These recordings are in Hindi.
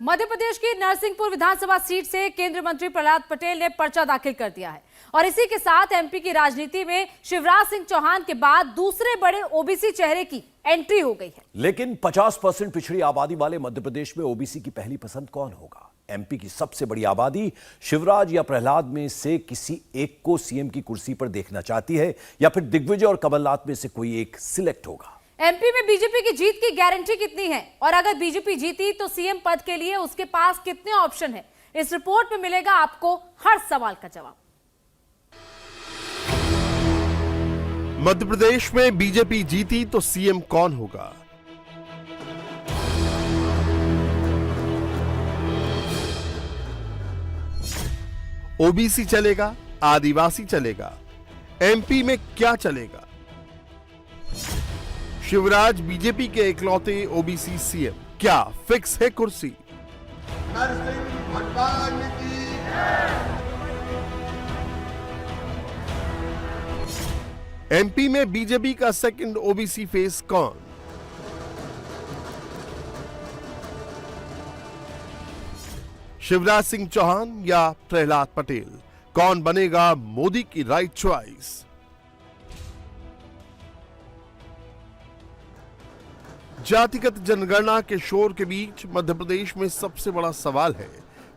मध्य प्रदेश की नरसिंहपुर विधानसभा सीट से केंद्रीय मंत्री प्रहलाद पटेल ने पर्चा दाखिल कर दिया है और इसी के साथ एमपी की राजनीति में शिवराज सिंह चौहान के बाद दूसरे बड़े ओबीसी चेहरे की एंट्री हो गई है। लेकिन 50% पिछड़ी आबादी वाले मध्य प्रदेश में ओबीसी की पहली पसंद कौन होगा? एमपी की सबसे बड़ी आबादी शिवराज या प्रहलाद में से किसी एक को सीएम की कुर्सी पर देखना चाहती है या फिर दिग्विजय और कमलनाथ में से कोई एक सिलेक्ट होगा? एमपी में बीजेपी की जीत की गारंटी कितनी है और अगर बीजेपी जीती तो सीएम पद के लिए उसके पास कितने ऑप्शन हैं? इस रिपोर्ट में मिलेगा आपको हर सवाल का जवाब। मध्य प्रदेश में बीजेपी जीती तो सीएम कौन होगा? ओबीसी चलेगा, आदिवासी चलेगा, एमपी में क्या चलेगा? शिवराज बीजेपी के इकलौते ओबीसी सीएम, क्या फिक्स है कुर्सी? नरसिंह भगवान की एमपी में बीजेपी का सेकंड ओबीसी फेस कौन? शिवराज सिंह चौहान या प्रहलाद पटेल? कौन बनेगा मोदी की राइट चॉइस? जातिगत जनगणना के शोर के बीच मध्य प्रदेश में सबसे बड़ा सवाल है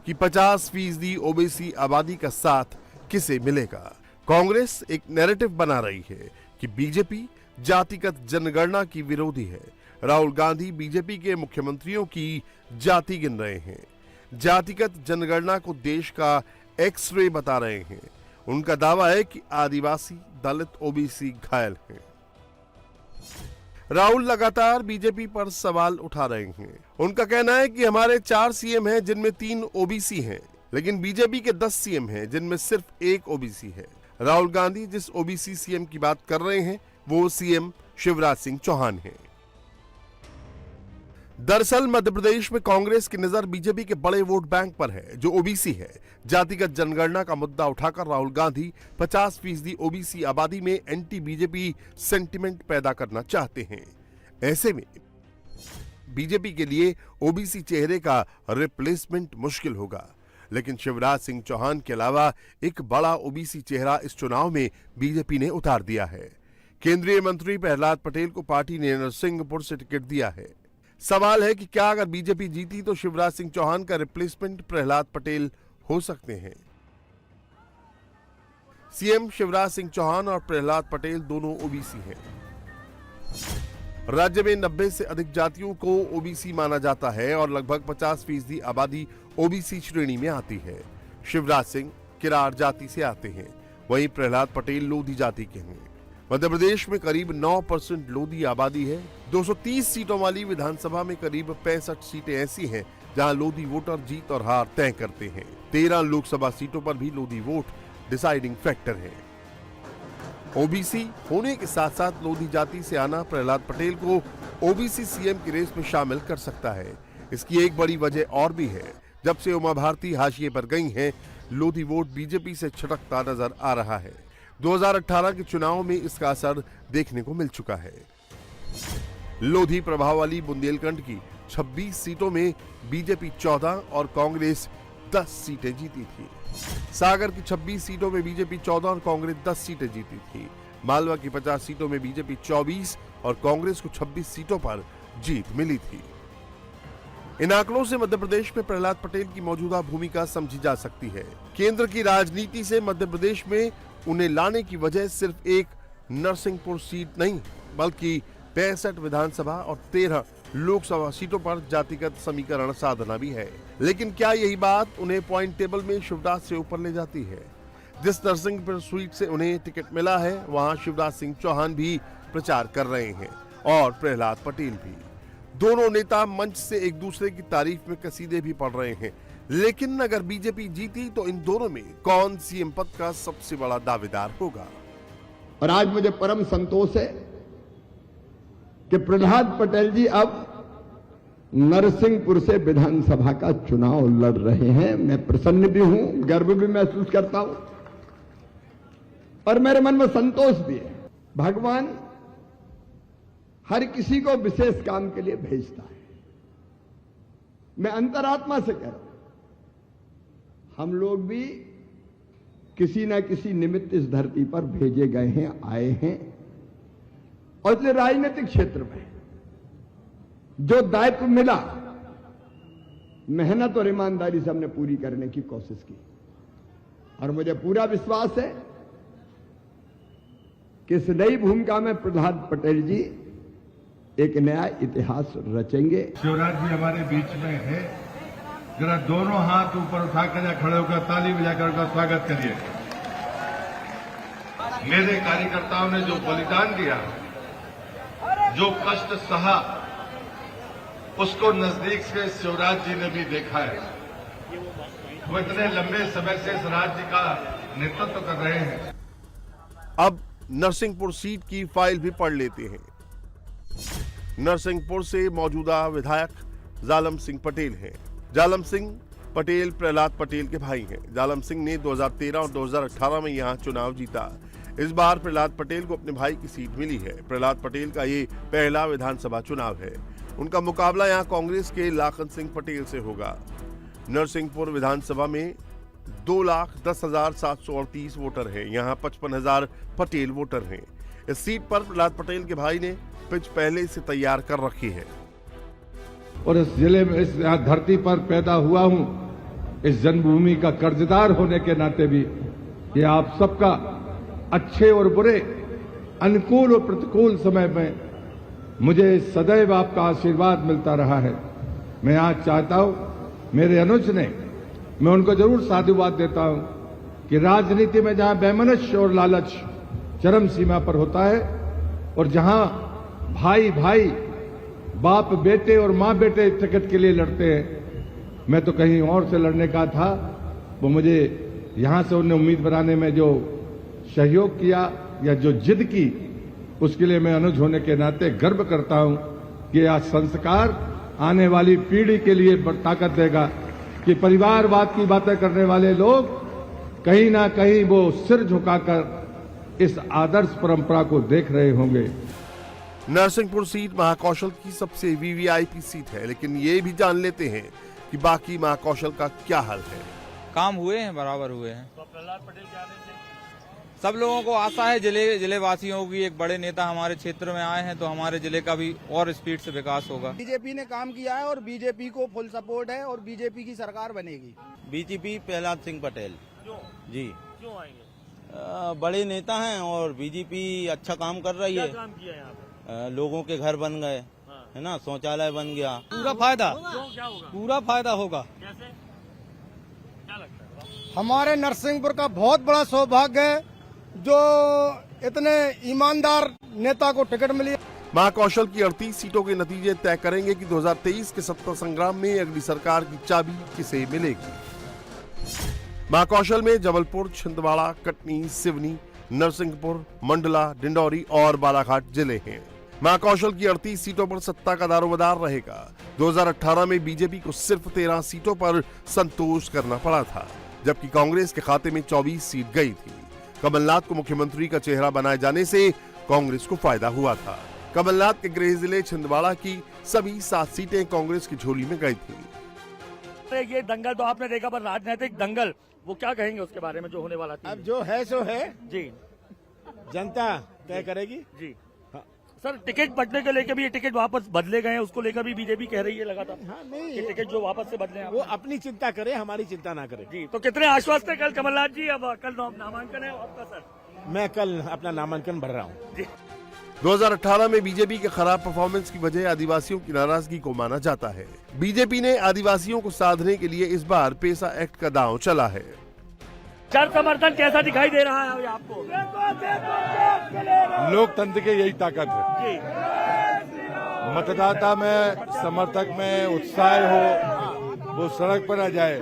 कि 50% ओबीसी आबादी का साथ किसे मिलेगा। कांग्रेस एक नैरेटिव बना रही है कि बीजेपी जातिगत जनगणना की विरोधी है। राहुल गांधी बीजेपी के मुख्यमंत्रियों की जाति गिन रहे हैं, जातिगत जनगणना को देश का एक्स-रे बता रहे हैं। उनका दावा है कि आदिवासी, दलित, ओबीसी घायल हैं। राहुल लगातार बीजेपी पर सवाल उठा रहे हैं। उनका कहना है कि हमारे 4 सीएम हैं जिनमें 3 ओबीसी हैं, लेकिन बीजेपी के 10 सीएम हैं जिनमें सिर्फ 1 ओबीसी है। राहुल गांधी जिस ओबीसी सीएम की बात कर रहे हैं वो सीएम शिवराज सिंह चौहान हैं। दरअसल मध्य प्रदेश में कांग्रेस की नजर बीजेपी के बड़े वोट बैंक पर है जो ओबीसी है। जातिगत जनगणना का मुद्दा उठाकर राहुल गांधी 50% ओबीसी आबादी में एंटी बीजेपी सेंटिमेंट पैदा करना चाहते हैं। ऐसे में बीजेपी के लिए ओबीसी चेहरे का रिप्लेसमेंट मुश्किल होगा, लेकिन शिवराज सिंह चौहान के अलावा एक बड़ा ओबीसी चेहरा इस चुनाव में बीजेपी ने उतार दिया है। केंद्रीय मंत्री प्रहलाद पटेल को पार्टी ने नरसिंहपुर से टिकट दिया है। सवाल है कि क्या अगर बीजेपी जीती तो शिवराज सिंह चौहान का रिप्लेसमेंट प्रहलाद पटेल हो सकते हैं? सीएम शिवराज सिंह चौहान और प्रहलाद पटेल दोनों ओबीसी हैं। राज्य में 90 से अधिक जातियों को ओबीसी माना जाता है और लगभग 50% आबादी ओबीसी श्रेणी में आती है। शिवराज सिंह किरार जाति से आते हैं, वहीं प्रहलाद पटेल लोधी जाति के हैं। मध्य प्रदेश में करीब 9% लोधी आबादी है। 230 सीटों वाली विधानसभा में करीब 65 सीटें ऐसी हैं जहां लोधी वोटर जीत और हार तय करते हैं। 13 लोकसभा सीटों पर भी लोधी वोट डिसाइडिंग फैक्टर है। ओबीसी होने के साथ साथ लोधी जाति से आना प्रहलाद पटेल को ओबीसी सीएम की रेस में शामिल कर सकता है। इसकी एक बड़ी वजह और भी है। जब से उमा भारती हाशिए पर गई हैं, लोधी वोट बीजेपी से छिटकता नजर आ रहा है। 2018 के चुनाव में इसका असर देखने को मिल चुका है। लोधी प्रभाव वाली बुंदेलखंड की 26 सीटों में बीजेपी 14 और कांग्रेस 10 सीटें जीती थी। सागर की 26 सीटों में बीजेपी 14 और कांग्रेस 10 सीटें जीती थी। मालवा की 50 सीटों में बीजेपी 24 और कांग्रेस को 26 सीटों पर जीत मिली थी। इन आंकड़ों से मध्य प्रदेश में प्रहलाद पटेल की मौजूदा भूमिका समझी जा सकती है। केंद्र की राजनीति से मध्य प्रदेश में उन्हें लाने की वजह सिर्फ एक नरसिंहपुर सीट नहीं, बल्कि 65 विधानसभा और 13 लोकसभा सीटों पर जातिगत समीकरण साधना भी है। लेकिन क्या यही बात उन्हें पॉइंट टेबल में शिवराज से ऊपर ले जाती है? जिस नरसिंहपुर सीट से उन्हें टिकट मिला है वहां शिवराज सिंह चौहान भी प्रचार कर रहे हैं और प्रहलाद पटेल भी। दोनों नेता मंच से एक दूसरे की तारीफ में कसीदे भी पढ़ रहे हैं। लेकिन अगर बीजेपी जीती तो इन दोनों में कौन सीएम पद का सबसे बड़ा दावेदार होगा? और आज मुझे परम संतोष है कि प्रहलाद पटेल जी अब नरसिंहपुर से विधानसभा का चुनाव लड़ रहे हैं। मैं प्रसन्न भी हूं, गर्व भी महसूस करता हूं और मेरे मन में संतोष भी है। भगवान हर किसी को विशेष काम के लिए भेजता है। मैं अंतरात्मा से कह रहा हूं, हम लोग भी किसी ना किसी निमित्त इस धरती पर भेजे गए हैं, आए हैं, और इसलिए राजनीतिक क्षेत्र में जो दायित्व मिला, मेहनत और ईमानदारी से हमने पूरी करने की कोशिश की। और मुझे पूरा विश्वास है कि इस नई भूमिका में प्रहलाद पटेल जी एक नया इतिहास रचेंगे। शिवराज जी हमारे बीच में है, जरा दोनों हाथ ऊपर उठाकर या खड़े होकर ताली बजाकर उनका स्वागत करिए। मेरे कार्यकर्ताओं ने जो बलिदान दिया, जो कष्ट सहा, उसको नजदीक से शिवराज जी ने भी देखा है। वो इतने लंबे समय से इस राज्य का नेतृत्व कर रहे हैं। अब नरसिंहपुर सीट की फाइल भी पढ़ लेते हैं। नरसिंहपुर से मौजूदा विधायक जालम सिंह पटेल हैं। जालम सिंह पटेल प्रहलाद पटेल के भाई हैं। जालम सिंह ने 2013 और 2018 में यहां चुनाव जीता। इस बार प्रहलाद पटेल को अपने भाई की सीट मिली है। प्रहलाद पटेल का ये पहला विधानसभा चुनाव है। उनका मुकाबला यहां कांग्रेस के लाखन सिंह पटेल से होगा। नरसिंहपुर विधानसभा में 2,10,738 वोटर हैं। यहां 55,000 पटेल वोटर हैं। इस सीट पर प्रहलाद पटेल के भाई ने पिच पहले से तैयार कर रखी है। और इस जिले में, इस धरती पर पैदा हुआ हूं, इस जन्मभूमि का कर्जदार होने के नाते भी ये आप सबका अच्छे और बुरे, अनुकूल और प्रतिकूल समय में मुझे सदैव आपका आशीर्वाद मिलता रहा है। मैं आज चाहता हूं, मेरे अनुज ने, मैं उनको जरूर साधुवाद देता हूं कि राजनीति में जहां वैमनस्य और लालच चरम सीमा पर होता है और जहां भाई भाई, बाप बेटे और मां बेटे टिकट के लिए लड़ते हैं, मैं तो कहीं और से लड़ने का था। वो मुझे यहां से उन्हें उम्मीद बनाने में जो सहयोग किया या जो जिद की, उसके लिए मैं अनुज होने के नाते गर्व करता हूं कि आज संस्कार आने वाली पीढ़ी के लिए ताकत देगा कि परिवारवाद की बातें करने वाले लोग कहीं ना कहीं वो सिर झुकाकर इस आदर्श परंपरा को देख रहे होंगे। नरसिंहपुर सीट महाकौशल की सबसे वीवीआईपी सीट है, लेकिन ये भी जान लेते हैं कि बाकी महाकौशल का क्या हाल है। काम हुए हैं, बराबर हुए हैं। तो प्रहलाद पटेल के आने से सब लोगों को आशा है, जिले वासियों की एक बड़े नेता हमारे क्षेत्र में आए हैं तो हमारे जिले का भी और स्पीड से विकास होगा। बीजेपी ने काम किया है और बीजेपी को फुल सपोर्ट है और बीजेपी की सरकार बनेगी। बीजेपी प्रहलाद सिंह पटेल जी क्यों आएंगे? बड़े नेता हैं और बीजेपी अच्छा काम कर रही है। क्या काम किया यहाँ पे? लोगों के घर बन गए, है ना, शौचालय बन गया। पूरा फायदा, क्या होगा? पूरा फायदा होगा। कैसे? क्या लगता है? हमारे नरसिंहपुर का बहुत बड़ा सौभाग्य है जो इतने ईमानदार नेता को टिकट मिली। महाकौशल की 38 सीटों के नतीजे तय करेंगे कि 2023 के सत्ता संग्राम में अगली सरकार की चाबी किसे मिलेगी। महाकौशल में जबलपुर, छिंदवाड़ा, कटनी, सिवनी, नरसिंहपुर, मंडला, डिंडौरी और बालाघाट जिले हैं। महाकौशल की 38 सीटों पर सत्ता का दारोमदार रहेगा। 2018 में बीजेपी को सिर्फ 13 सीटों पर संतोष करना पड़ा था, जबकि कांग्रेस के खाते में 24 सीट गई थी। कमलनाथ को मुख्यमंत्री का चेहरा बनाए जाने से कांग्रेस को फायदा हुआ था। कमलनाथ के गृह जिले छिंदवाड़ा की सभी 7 सीटें कांग्रेस की झोली में गई थी। ये दंगल तो आपने देखा, पर राजनीतिक दंगल, वो क्या कहेंगे उसके बारे में जो होने वाला था? अब जो है सो है जी, जनता तय करेगी जी। सर, टिकट बंटने को लेकर भी, ये टिकट वापस बदले गए हैं, उसको लेकर भी बीजेपी कह रही है लगातार। हाँ, नहीं, कि टिकट जो वापस से बदले हैं वो अपनी चिंता करे, हमारी चिंता ना करे। जी। तो कितने आश्वस्त है कल कमलनाथ जी? अब कल नामांकन है आपका सर? मैं कल अपना नामांकन भर रहा हूँ। 2018 में बीजेपी के खराब परफॉर्मेंस की वजह आदिवासियों की नाराजगी को माना जाता है। बीजेपी ने आदिवासियों को साधने के लिए इस बार पेसा एक्ट का दांव चला है। जन समर्थन कैसा दिखाई दे रहा है आपको? लोकतंत्र की यही ताकत है। जी। मतदाता में, समर्थक में उत्साह हो, वो सड़क पर आ जाए।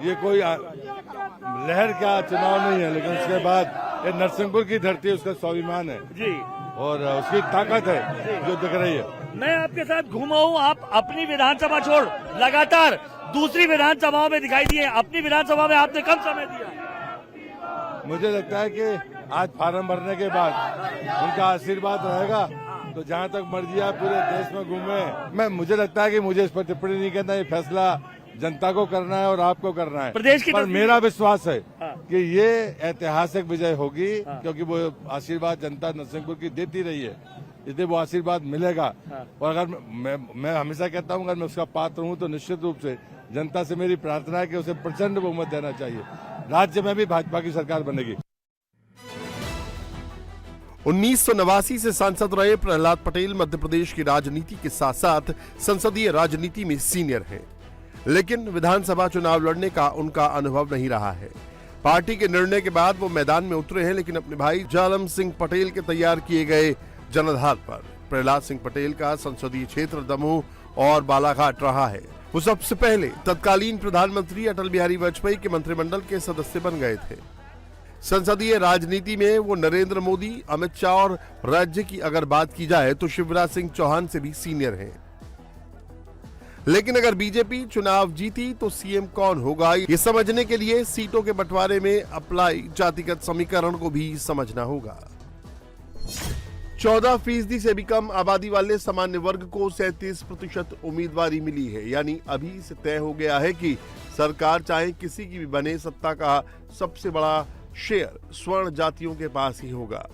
ये कोई लहर का चुनाव नहीं है, लेकिन उसके बाद ये नरसिंहपुर की धरती, उसका स्वाभिमान है जी, और उसकी ताकत है जो दिख रही है। मैं आपके साथ घूमा हूँ, आप अपनी विधानसभा छोड़ लगातार दूसरी विधानसभाओं में दिखाई दिए। अपनी विधानसभा में आपने कम समय दिया। मुझे लगता है कि आज फार्म भरने के बाद उनका आशीर्वाद रहेगा तो जहाँ तक मर्जी आप पूरे देश में घूमे, मुझे लगता है कि मुझे इस पर टिप्पणी नहीं करना, ये फैसला जनता को करना है और आपको करना है। प्रदेश की पर मेरा विश्वास है हाँ। कि ये ऐतिहासिक विजय होगी, क्योंकि वो आशीर्वाद जनता नरसिंहपुर की देती रही है, इसलिए वो आशीर्वाद मिलेगा। और अगर मैं हमेशा कहता हूँ, अगर मैं उसका पात्र हूँ तो निश्चित रूप से जनता से मेरी प्रार्थना है कि उसे प्रचंड बहुमत देना चाहिए। राज्य में भी भाजपा की सरकार बनेगी। 1989 से सांसद रहे प्रहलाद पटेल मध्य प्रदेश की राजनीति के साथ साथ संसदीय राजनीति में सीनियर हैं, लेकिन विधानसभा चुनाव लड़ने का उनका अनुभव नहीं रहा है। पार्टी के निर्णय के बाद वो मैदान में उतरे हैं, लेकिन अपने भाई जालम सिंह पटेल के तैयार किए गए जनाधार पर। प्रहलाद सिंह पटेल का संसदीय क्षेत्र दमोह और बालाघाट रहा है। वो सबसे पहले तत्कालीन प्रधानमंत्री अटल बिहारी वाजपेयी के मंत्रिमंडल के सदस्य बन गए थे। संसदीय राजनीति में वो नरेंद्र मोदी, अमित शाह और राज्य की अगर बात की जाए तो शिवराज सिंह चौहान से भी सीनियर हैं। लेकिन अगर बीजेपी चुनाव जीती तो सीएम कौन होगा, ये समझने के लिए सीटों के बंटवारे में अप्लाई जातिगत समीकरण को भी समझना होगा। 14% से भी कम आबादी वाले सामान्य वर्ग को 37% उम्मीदवारी मिली है, यानी अभी से तय हो गया है कि सरकार चाहे किसी की भी बने, सत्ता का सबसे बड़ा शेयर स्वर्ण जातियों के पास ही होगा।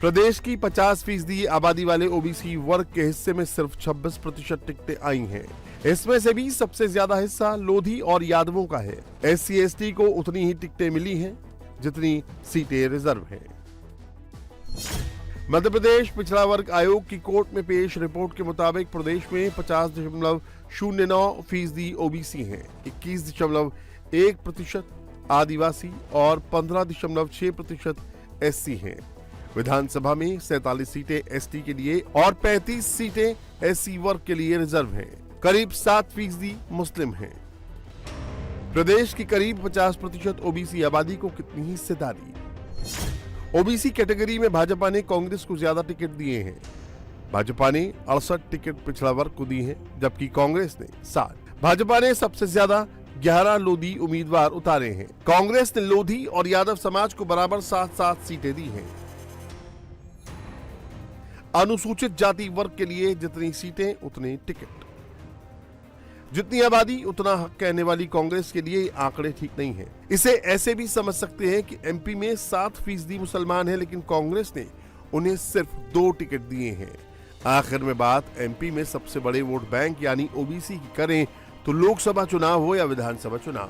प्रदेश की 50% आबादी वाले ओबीसी वर्ग के हिस्से में सिर्फ 26% टिकटें आई हैं। इसमें से भी सबसे ज्यादा हिस्सा लोधी और यादवों का है। SC/ST को उतनी ही टिकटें मिली हैं जितनी सीटें रिजर्व हैं। मध्य प्रदेश पिछड़ा वर्ग आयोग की कोर्ट में पेश रिपोर्ट के मुताबिक प्रदेश में 50.09% ओबीसी हैं, 21.1% आदिवासी और 15.6% SC हैं। विधानसभा में 47 सीटें ST के लिए और 35 सीटें SC वर्ग के लिए रिजर्व हैं। करीब 7% मुस्लिम हैं। प्रदेश की करीब 50% ओबीसी आबादी को कितनी हिस्सेदारी। ओबीसी कैटेगरी में भाजपा ने कांग्रेस को ज्यादा टिकट दिए हैं। भाजपा ने 68 टिकट पिछड़ा वर्ग को दी हैं, जबकि कांग्रेस ने 60। भाजपा ने सबसे ज्यादा 11 लोधी उम्मीदवार उतारे हैं। कांग्रेस ने लोधी और यादव समाज को बराबर 7-7 सीटें दी हैं। अनुसूचित जाति वर्ग के लिए जितनी सीटें उतने टिकट, जितनी आबादी उतना हक कहने वाली कांग्रेस के लिए आंकड़े ठीक नहीं हैं। इसे ऐसे भी समझ सकते हैं कि एमपी में 7% मुसलमान हैं, लेकिन कांग्रेस ने उन्हें सिर्फ 2 टिकट दिए हैं। आखिर में बात एमपी में सबसे बड़े वोट बैंक यानी ओबीसी की करें तो लोकसभा चुनाव हो या विधानसभा चुनाव,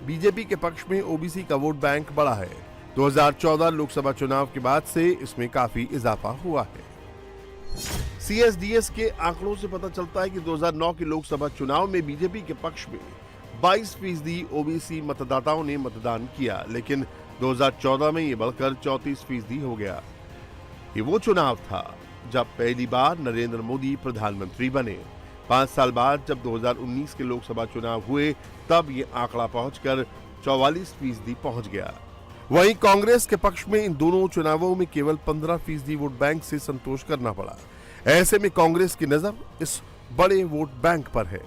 बीजेपी के पक्ष में ओबीसी का वोट बैंक बढ़ा है। 2014 लोकसभा चुनाव के बाद से इसमें काफी इजाफा हुआ है। CSDS के आंकड़ों से पता चलता है कि 2009 के लोकसभा चुनाव में बीजेपी के पक्ष में 22% ओबीसी मतदाताओं ने मतदान किया, लेकिन 2014 में ये बढ़कर 34% हो गया। ये वो चुनाव था जब पहली बार नरेंद्र मोदी प्रधानमंत्री बने। 5 साल बाद जब 2019 के लोकसभा चुनाव हुए तब ये आंकड़ा पहुंचकर 44% पहुंच गया। वहीं कांग्रेस के पक्ष में इन दोनों चुनावों में केवल 15% वोट बैंक से संतोष करना पड़ा। ऐसे में कांग्रेस की नजर इस बड़े वोट बैंक पर है।